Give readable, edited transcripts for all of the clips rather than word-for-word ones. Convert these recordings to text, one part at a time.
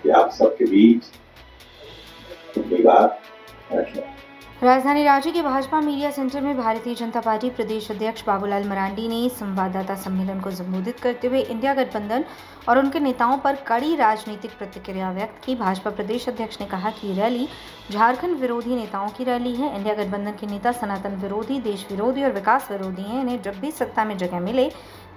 कि आप सबके बीच अपनी बात रखें। राजधानी रांची के भाजपा मीडिया सेंटर में भारतीय जनता पार्टी प्रदेश अध्यक्ष बाबूलाल मरांडी ने संवाददाता सम्मेलन को संबोधित करते हुए इंडिया गठबंधन और उनके नेताओं पर कड़ी राजनीतिक प्रतिक्रिया व्यक्त की। भाजपा प्रदेश अध्यक्ष ने कहा कि रैली झारखंड विरोधी नेताओं की रैली है। इंडिया गठबंधन के नेता सनातन विरोधी, देश विरोधी और विकास विरोधी हैं। इन्हें जब भी सत्ता में जगह मिले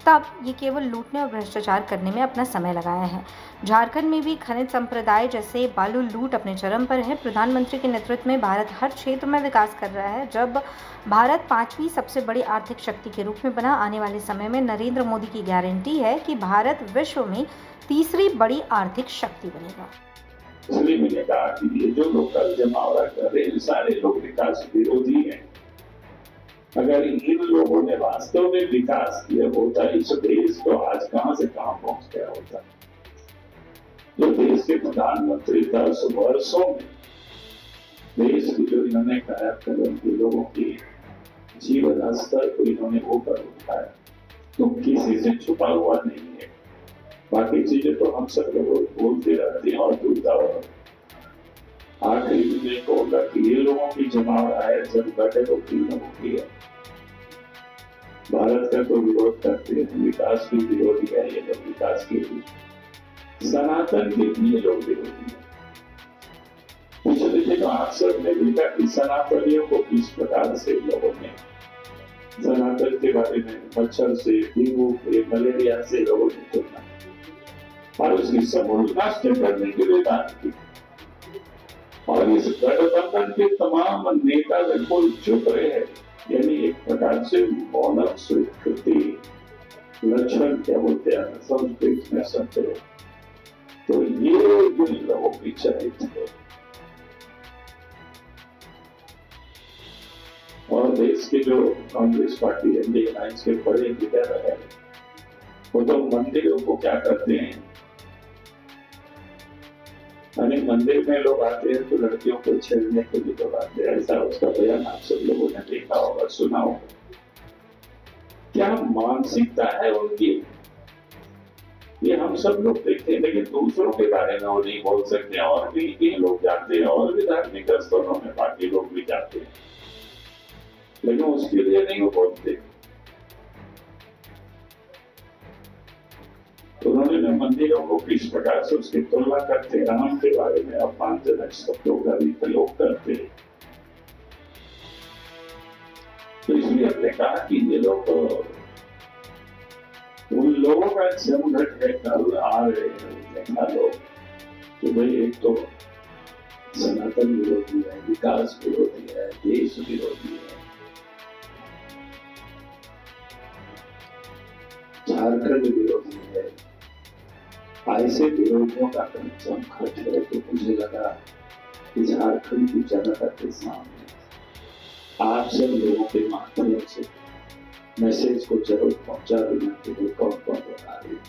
तब ये केवल लूटने और भ्रष्टाचार करने में अपना समय लगाया है। झारखंड में भी खनिज संप्रदाय जैसे बालू लूट अपने चरम पर है। प्रधानमंत्री के नेतृत्व में भारत हर क्षेत्र में विकास कर रहा है। जब भारत 5वीं सबसे बड़ी आर्थिक शक्ति के रूप में बना, आने वाले समय में नरेंद्र मोदी की गारंटी है कि भारत विश्व में तीसरी बड़ी आर्थिक शक्ति बनेगा। इसलिए मैंने कहा कि ये जो लोग कल जमावड़ा कर रहे हैं, सारे लोग विकास विरोधी हैं। अगर इन लोगों ने वास्तव में विकास किया होता, इस देश तो आज कहां से कहां पहुंच गया होता। जो देश के प्रधानमंत्री 10 वर्षों में देश की जो इन्होंने काया कदम के लोगों की जीवन स्तर को इन्होंने ऊपर उठाया, तो किसी से छुपा हुआ नहीं है। बाकी चीजें तो हम सब लोग बोलते रहते हैं और दूसरा आखिरी में कहूंगा कि ये लोगों की जमावड़ा है, जब गठे तो तीन लोगों की है। भारत का तो विरोध करते हैं, विकास भी विरोधी है ये लोग, विकास के लिए सनातन के भी लोग विरोधी है। पिछले दिनों आप सब ने देखा कि सनातनियों को किस प्रकार से लोगों ने सनातन के बारे में मच्छर से, डेंगू से, मलेरिया से लोगों ने सुना और उसकी समूल नष्ट करने के लिए बात की। और इस गठबंधन के तमाम नेता बिल्कुल चुप रहे, यानी एक प्रकार से मौनक स्वीकृति लक्षण क्या बोलते हैं संस्कृत में संत लोग। तो ये जिन लोगों की चरित्र है और देश के जो कांग्रेस पार्टी इंडिया अलायंस के बड़े लीडर है, वो तो मंदिरों को क्या करते हैं, यानी मंदिर में लोग आते हैं तो लड़कियों को छेड़ने के लिए लोग आते हैं, ऐसा उसका बयान आप सब लोगों ने देखा होगा, सुना होगा। क्या मानसिकता है उनकी, ये हम सब लोग देखते हैं, लेकिन दूसरों के बारे में वो नहीं बोल सकते। और भी ये लोग जाते हैं और भी धार्मिक स्थलों में बाकी लोग भी जाते हैं, लेकिन उसके लिए नहीं वो बोलते। उन्होंने मंदिरों को किस प्रकार से उसकी तुलना करते, राम के बारे में अपमानजनक शब्दों का भी प्रयोग करते। तो इसलिए हमने कहा कि ये लोग तो उन लोगों का जमघट है, कल आ रहे हैं देखा लोग कि भाई एक तो सनातन विरोधी है, विकास विरोधी है, देश विरोधी है, झारखंड विरोधी है। ऐसे विरोधियों का जमघट है, तो मुझे लगा कि झारखंड की जनता के सामने आप सब लोगों के माध्यम से मैसेज को जरूर पहुंचा देना कि वो कौन कौन बता रही है।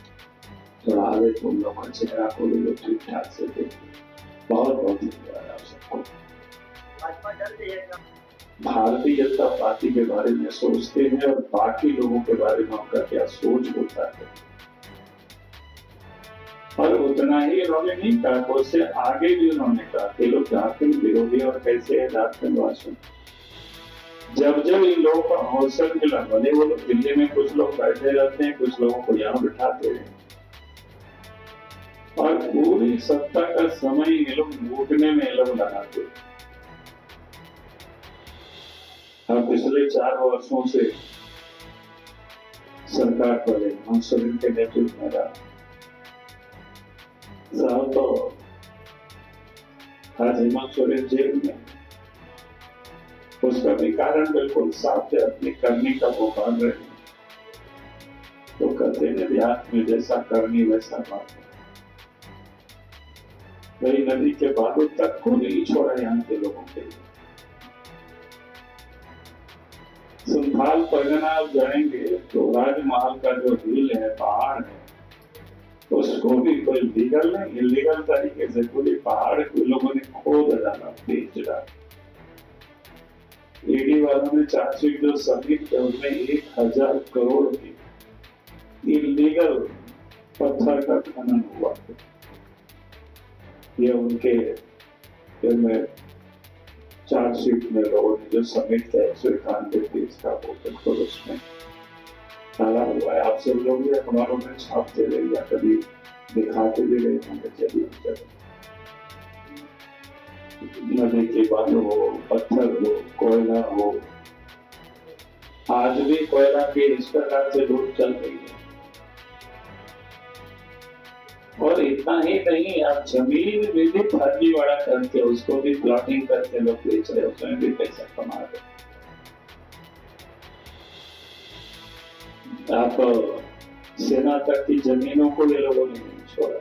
थोड़ा आगे तुम लोग का चेहरा को भी लोग ठीक ठाक से देखें। बहुत बहुत धन्यवाद आप सबको। भारतीय जनता पार्टी के बारे में सोचते हैं और बाकी लोगों के बारे में उनका क्या सोच होता है, और उतना ही उन्होंने नहीं कहा, उससे आगे भी उन्होंने कहा कि लोग झारखंड विरोधी और कैसे है झारखंड वासी। जब जब इन लोगों का अवसर मिला, भले वो लोग दिल्ली में कुछ लोग बैठे रहते हैं, कुछ लोगों को यहाँ बिठाते हैं, और पूरी सत्ता का समय ये लोग लूटने में लोग लगाते हैं। अब पिछले 4 वर्षों से सरकार पर हेमंत सोरेन के नेतृत्व में रहा साहब, तो आज हेमंत सोरेन जेल में, उसका भी कारण बिल्कुल साफ है, अपने करने का वो मान रहे हैं। तो कहते हैं देहात में जैसा करनी वैसा बात। वही नदी के बालू तक को नहीं छोड़ा यहाँ के लोगों के लिए। संथाल परगना आप जाएंगे तो राजमहल का जो हिल है, पहाड़ है, उसको भी कोई लीगल नहीं, इलीगल तरीके से पूरे पहाड़ को लोगों ने खोद डाला, बेच डाला। ईडी वालों ने चार्जशीट जो सबमिट किया उसमें 1000 करोड़ की इलीगल पत्थर का खनन हुआ। ये उनके में चार्जशीट में लोगों ने जो सबमिट किया 191 पेज का वो बिल्कुल उसमें डाला हुआ है। आप सब लोग भी अखबारों में छापते रहे या कभी दिखाते भी रहे होंगे। जब नदी के बालू हो, पत्थर हो, कोयला हो, आज भी कोयला की इस प्रकार से लूट चल रही है। और इतना ही नहीं, आप जमीन में भी फर्जीवाड़ा करके उसको भी प्लॉटिंग करके लोग बेच रहे, उसमें भी पैसा कमा रहे। आप सेना तक की जमीनों को ये लोगों ने नहीं छोड़ा।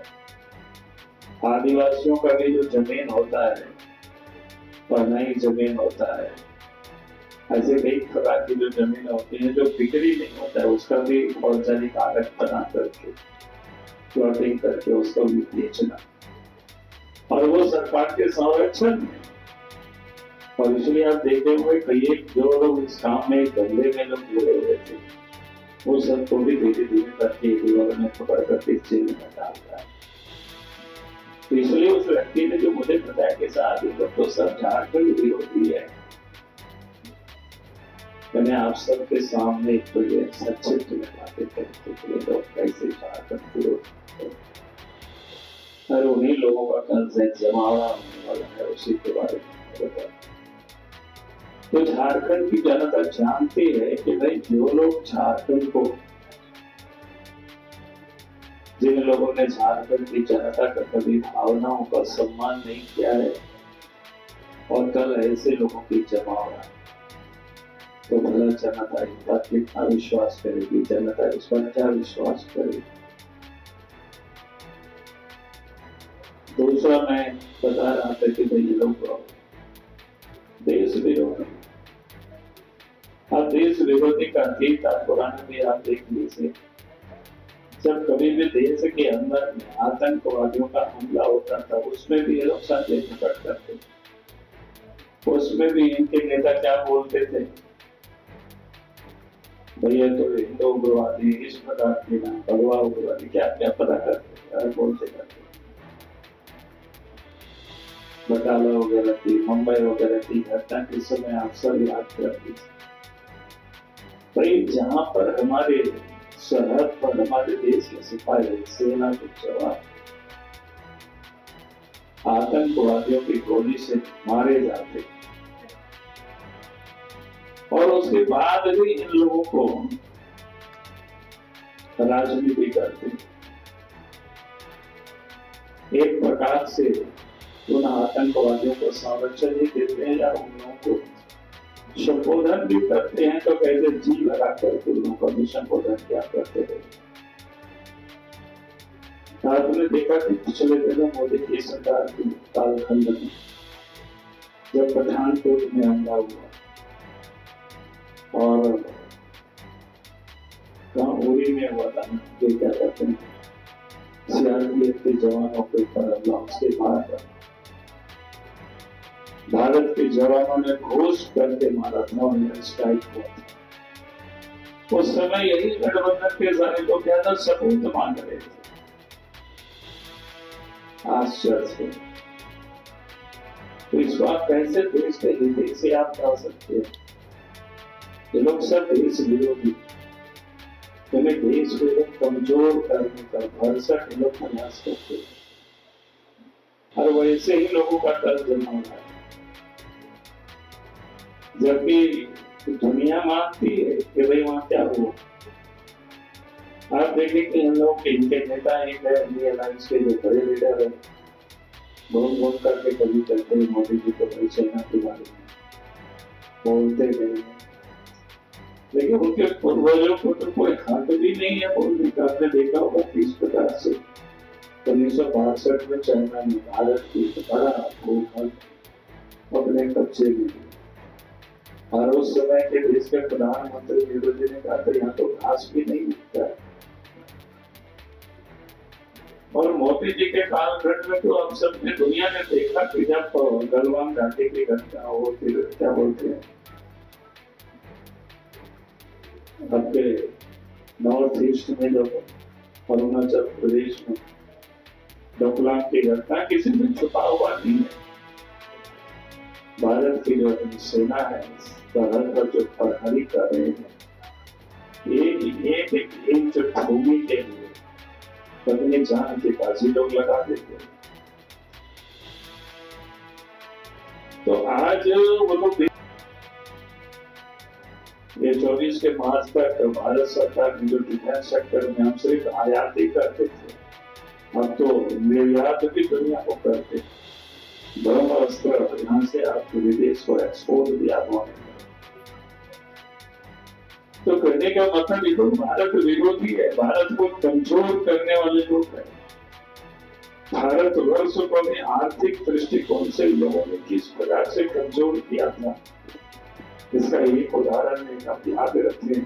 आदिवासियों का भी जो जमीन होता है, पहनाई जमीन होता है, ऐसे कई प्रकार की जो जमीन होती है जो बिक्री नहीं होता है, उसका भी फौजदारी कागज बना करके प्लॉटिंग करके उसको भी बेचना, और वो सरकार के संरक्षण में। और इसलिए आप देखे हुए कई जो लोग इस काम में धंधे में लोग जुड़े हुए थे, वो सबको भी धीरे धीरे करके लोगों ने पकड़ करके जेल में डाल दिया। तो इसलिए उस व्यक्ति ने जो मुझे बताया कि साहब ये लोग तो सब झारखंड विरोधी है। मैंने आप सबके सामने तो ये सचित्र में बातें करते थे, लोग कैसे झारखंड विरोधी, और उन्हीं लोगों का कल से जमावड़ा होने वाला है, उसी के बारे में बताया। तो झारखंड की जनता जानती है कि भाई जो लोग झारखंड को, जिन लोगों ने झारखंड की जनता का कभी भावनाओं का सम्मान नहीं किया है, और कल ऐसे लोगों की जमावड़ा, तो भला जनता इस बात पे क्या विश्वास करेगी, जनता इस पर क्या विश्वास करेगी। दूसरा मैं बता रहा था कि भाई ये लोग देश विरोधी, अब देश विरोधी का अतीत पुराना भी आप देख लीजिए। जब कभी भी देश के अंदर में आतंकवादियों का हमला होता था, उसमें भी ये लोग संदेह प्रकट करते, उसमें भी इनके नेता क्या बोलते थे, भैया तो हिंदू उग्रवादी, इस प्रकार के नाम भगवा उग्रवादी, क्या क्या पता करते बोलते करते। बटाला वगैरह की, मुंबई वगैरह की घटना के समय आप सब याद कर लीजिए। भाई जहां पर हमारे सरहद पर हमारे देश के सिपाही, सेना के जवान आतंकवादियों की गोली से मारे जाते, और उसके बाद भी इन लोगों को राजनीति करते, एक प्रकार से उन आतंकवादियों को संरक्षण ही देते हैं या उन लोगों को संबोधन भी करते हैं, तो कैसे जी लगा करके उन लोगों का संबोधन क्या करते हैं। आपने देखा कि पिछले दिनों मोदी की सरकार की कालखंड में जब पठानकोट में हमला हुआ और उरी में हुआ था, ये क्या कहते हैं, सीआरपीएफ के जवानों के ऊपर हमला, उसके बाद भारत के जवानों ने घोष करके मारा था और एयर स्ट्राइक हुआ था। उस समय यही गठबंधन के सारे लोग क्या था, सबूत मांग रहे थे। आश्चर्य, तो इस बात कैसे देश के हित से आप कह सकते हैं, ये लोग सब देश विरोधी, उन्हें देश को लोग कमजोर करने का भरसक लोग प्रयास करते हैं, और वैसे ही लोगों का दर्द जमा है। जबकि दुनिया मानती है कि भाई वहां क्या हुआ। आप देखें कि हम लोग इनके नेता एक है, इंडिया अलायंस के जो बड़े लीडर है, बहुत करके कभी करते हैं मोदी जी को भाई सेना के बारे में बोलते नहीं है, लेकिन उनके पूर्वजों को तो कोई हक भी नहीं है बोलने का। आपने देखा होगा किस प्रकार से 1962 में चाइना ने भारत की बड़ा भूखंड अपने कब्जे में, और उस समय के देश के प्रधानमंत्री नेहरू जी ने कहा था यहाँ तो घास भी नहीं मिलता है। और मोदी जी के कालखंड में तो अब सबने दुनिया ने देखा कि जब गलवान घाटी की घटना हो, फिर क्या बोलते हैं आपके नॉर्थ ईस्ट में, जब अरुणाचल प्रदेश में डोकलाम की घटना किसी में छुपा हुआ नहीं है। भारत की जो सेना है सरहद पर जो प्रहरी कर रहे हैं, एक इंच भूमि के लिए अपनी जान की बाजी लोग लगा देते हैं। तो आज वो लोग ये 24 के मार्च तक भारत सरकार ने जो डिफेंस सेक्टर में हम सिर्फ आयात ही करते थे, अब तो निर्यात भी दुनिया को करते। ब्रह्मास्त्र यहाँ से आपके विदेश को एक्सपोर्ट भी आप तो करने का मतलब ये लोग भारत विरोधी है, भारत को कमजोर करने वाले लोग हैं। भारत वर्ष को भी आर्थिक दृष्टिकोण से लोगों ने किस प्रकार से कमजोर किया था, इसका एक उदाहरण है। आप याद रखें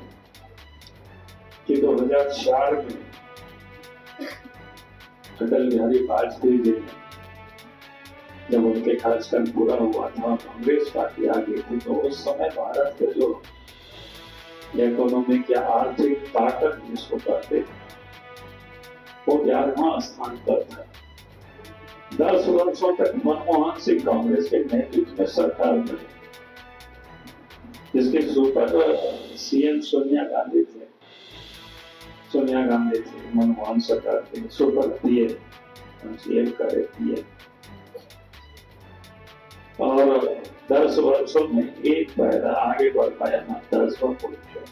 कि 2004 में अटल बिहारी वाजपेयी जी ने जब उनके कार्यकाल पूरा हुआ था, कांग्रेस पार्टी आ गई थी, तो उस समय भारत के जो इकोनॉमिक या आर्थिक ताकत जिसको कहते वो 11वां स्थान पर था। 10 वर्षों तक मनमोहन सिंह कांग्रेस के नेतृत्व में सरकार बनी, जिसके सुपर सीएम सोनिया गांधी थे। मनमोहन सरकार के सुपर पीएम सीएम करे पीएम, और 10 वर्षों में एक पैदा आगे बढ़ पाया ना 10वां पोजीशन।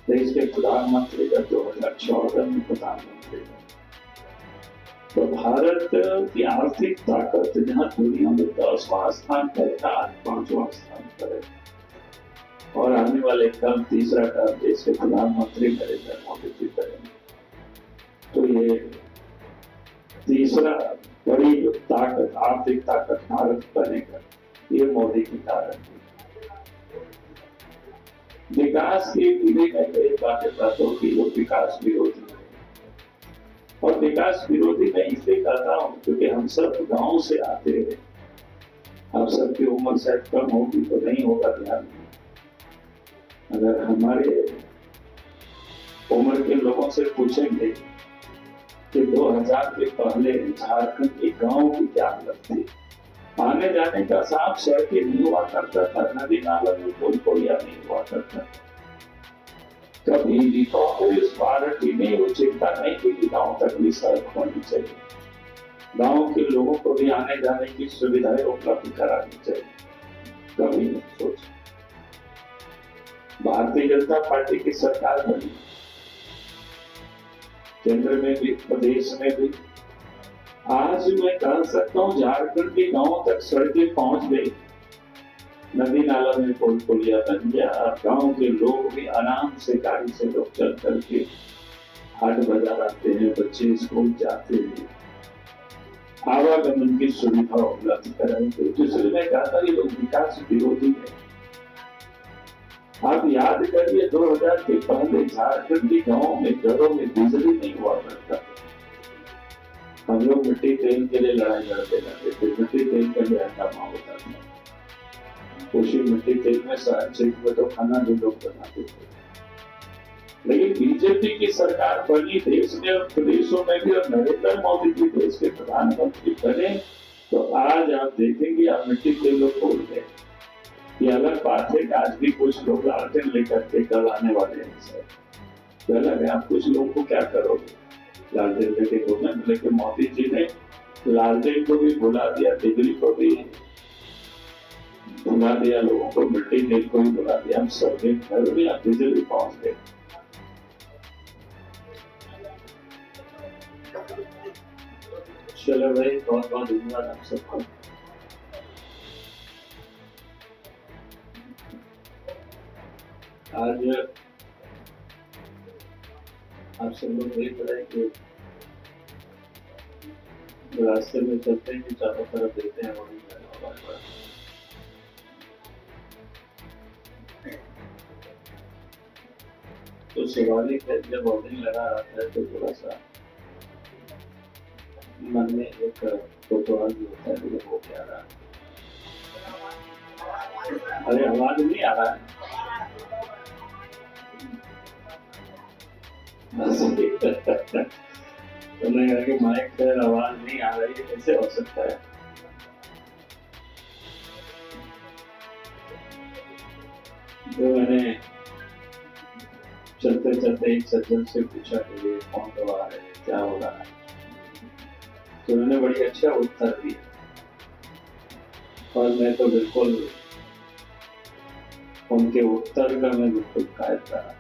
देश के प्रधानमंत्री का 2014 में प्रधानमंत्री का। तो भारत की आर्थिक ताकत जहाँ दुनिया में 10वां स्थान पर था, 5वां स्थान पर है। और आने वाले कल तीसरा टर्म देश के प्रधानमंत्री नरेंद्र मोदी जी करेंगे। तो ये तीसरा बड़ी जो ताकत, आर्थिक ताकत भारत बनेगा, ये मोदी की ताकत है। विकास की पीढ़ी में एक बात बताता हूँ कि वो विकास विरोधी है, और विकास विरोधी मैं इसलिए कहता हूँ क्योंकि हम सब गांव से आते हैं। आप सबकी उम्र शायद कम होगी तो नहीं होगा ध्यान में। अगर हमारे उम्र के लोगों से पूछेंगे कि 2000 के पहले झारखंड के गांव की क्या हालत थी, आने जाने का साफ सड़कें नहीं हुआ करता था, नदी नाला में कोई कोरिया नहीं हुआ करता। कभी भी कांग्रेस पार्टी ने वो चिंता नहीं की कि गांव तक भी सड़क होनी चाहिए, गांव के लोगों को भी आने जाने की सुविधाएं उपलब्ध करानी चाहिए, कभी नहीं सोचा। भारतीय जनता पार्टी की सरकार बनी, केंद्र में भी प्रदेश में भी। आज मैं कह सकता हूँ झारखंड के गांव तक सड़कें पहुंच गई, नदी नाला में पुल पुलिया बन गया, और गांव के लोग भी आराम से गाड़ी से लोग चल करके हाट बाजार आते हैं, बच्चे स्कूल जाते हैं, आवागमन की सुविधा उपलब्ध कराई गई। तो इसलिए मैं कहता ये लोग विकास विरोधी है। आप याद करिए 2000 के पहले झारखंड के गांव में घरों में बिजली नहीं हुआ करता। हम लोग मिट्टी तेल के लिए लड़ाई लड़ते रहते थे, मिट्टी तेल का क्या काम होता था। उसी मिट्टी तेल में में तो खाना भी लोग बनाते थे। लेकिन बीजेपी की सरकार बनी देश में और प्रदेशों में भी, और नरेंद्र मोदी जी देश के प्रधानमंत्री बने, तो आज आप देखेंगे आप मिट्टी तेल को भूल गए। ये अलग बात है कि आज भी कुछ लोग लालटेन लेकर के कल आने वाले हैं सर, तो अलग है। आप कुछ लोगों को क्या करोगे लालटेन लेके घूमने, लेकिन मोदी जी ने लालटेन को भी भुला दिया, बिजली को भी भुला दिया, लोगों को मिट्टी तेल को भी भुला दिया। हम सबके घर में अब बिजली पहुंच गए। चलो भाई, बहुत बहुत धन्यवाद आप सबको। आज आप सब लोग देख रहे हैं कि रास्ते में चलते हैं, चारों तरफ देखते हैं वही तो स्वाभाविक है जब होर्डिंग लगा रहता है तो थोड़ा सा मन में एक कुतूहल भी होता है कि वो क्या रहा है। अरे आवाज नहीं आ रहा है। उन्होंने कहा कि माइक से आवाज नहीं आ रही है, कैसे हो सकता है? तो मैंने चलते चलते एक सज्जन से पूछा कि ये कौन दबा रहे हैं, क्या हो रहा है? तो उन्होंने बड़ी अच्छा उत्तर दिया और मैं तो बिल्कुल उनके उत्तर का मैं बिल्कुल कायल रहा।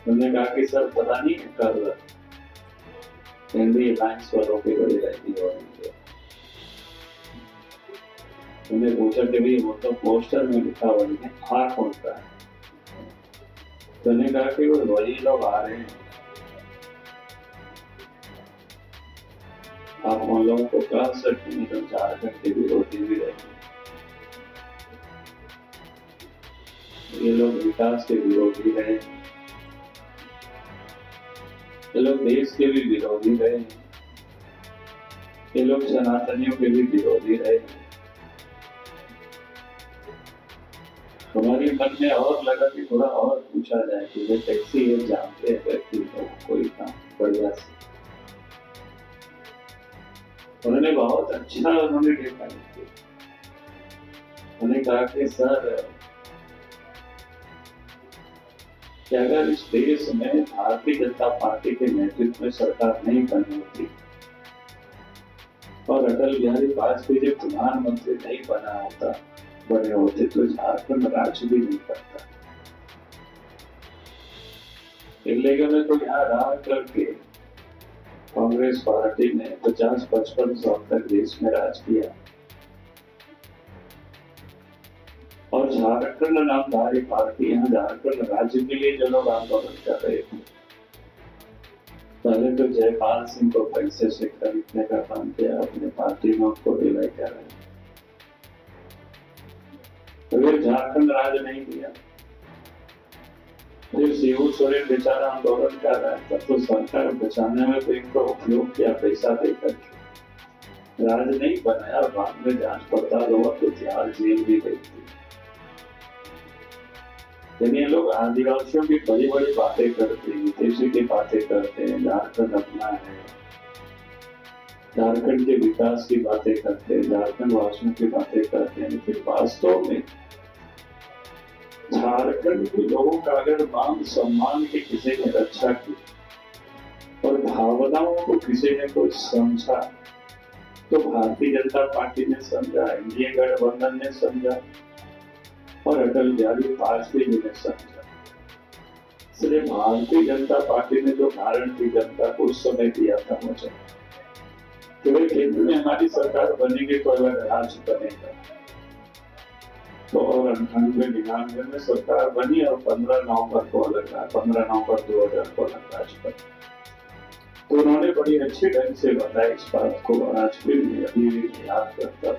उन्होंने कहा कि सर पता नहीं कल हिंदी अलायंस वालों की बड़ी रैली हो रही है। उन्हें पूछा कि भाई वो तो पोस्टर में लिखा हुआ है, आ कौन सा है? तो उन्होंने कहा कि वो वही लोग आ रहे हैं, आप उन लोगों को कह सकते हैं तो झारखंड के विरोधी भी रहे, ये लोग विकास के विरोधी रहे, ये लोग देश के भी विरोधी रहे, ये लोग सनातनियों के भी विरोधी रहे। हमारे मन में और लगा कि थोड़ा और पूछा जाए कि वे कैसे ये जानते हैं व्यक्ति को कोई काम बढ़िया से। उन्होंने बहुत अच्छा उन्होंने डिफाइन किया। उन्होंने कहा कि सर कि अगर इस देश में भारतीय जनता पार्टी के नेतृत्व में सरकार नहीं बनी होती और अटल बिहारी वाजपेयी जब प्रधानमंत्री नहीं बने होते तो झारखंड राज्य भी नहीं करता। लेकिन तो यहाँ रह करके कांग्रेस पार्टी ने 50-55 साल तक देश में राज किया और झारखंड नामधारी पार्टी यहाँ झारखंड राज्य के लिए जो लोग आंदोलन कर रहे थे, पहले तो जयपाल सिंह को पैसे से खरीदने का काम किया, अपने पार्टी में उनको विलय कर रहे हैं। फिर झारखंड राज्य नहीं दिया, फिर शिबू सोरेन बेचारा आंदोलन कर रहा है, तब तो सरकार बचाने में तो इनको उपयोग किया पैसा देकर के, राज्य नहीं बनाया। बाद में जांच पड़ताल हुआ तो तिहाड़ जेल भी गई थी। ये लोग आदिवासियों की बड़ी बड़ी बातें करते हैं, विदेशी की बातें करते हैं, झारखंड अपना है, झारखंड के विकास की बातें करते हैं, झारखंड वासियों की बातें करते हैं, लेकिन वास्तव में झारखंड के लोगों का अगर मान सम्मान की किसी ने रक्षा की और भावनाओं को किसी ने कुछ समझा तो भारतीय जनता पार्टी ने समझा, एनडीए गठबंधन ने समझा और अटल बिहारी वाजपेयी जी ने समझा। इसलिए भारतीय जनता पार्टी ने जो भारतीय जनता को उस समय दिया था मुझे कि केंद्र में हमारी सरकार बनेगी तो अलग राज्य बनेगा, तो और 98-99 में सरकार बनी और 15 नवंबर 2000 को अलग राज्य बना। तो उन्होंने बड़ी अच्छे ढंग से बताया इस बात को और आज भी अभी याद करता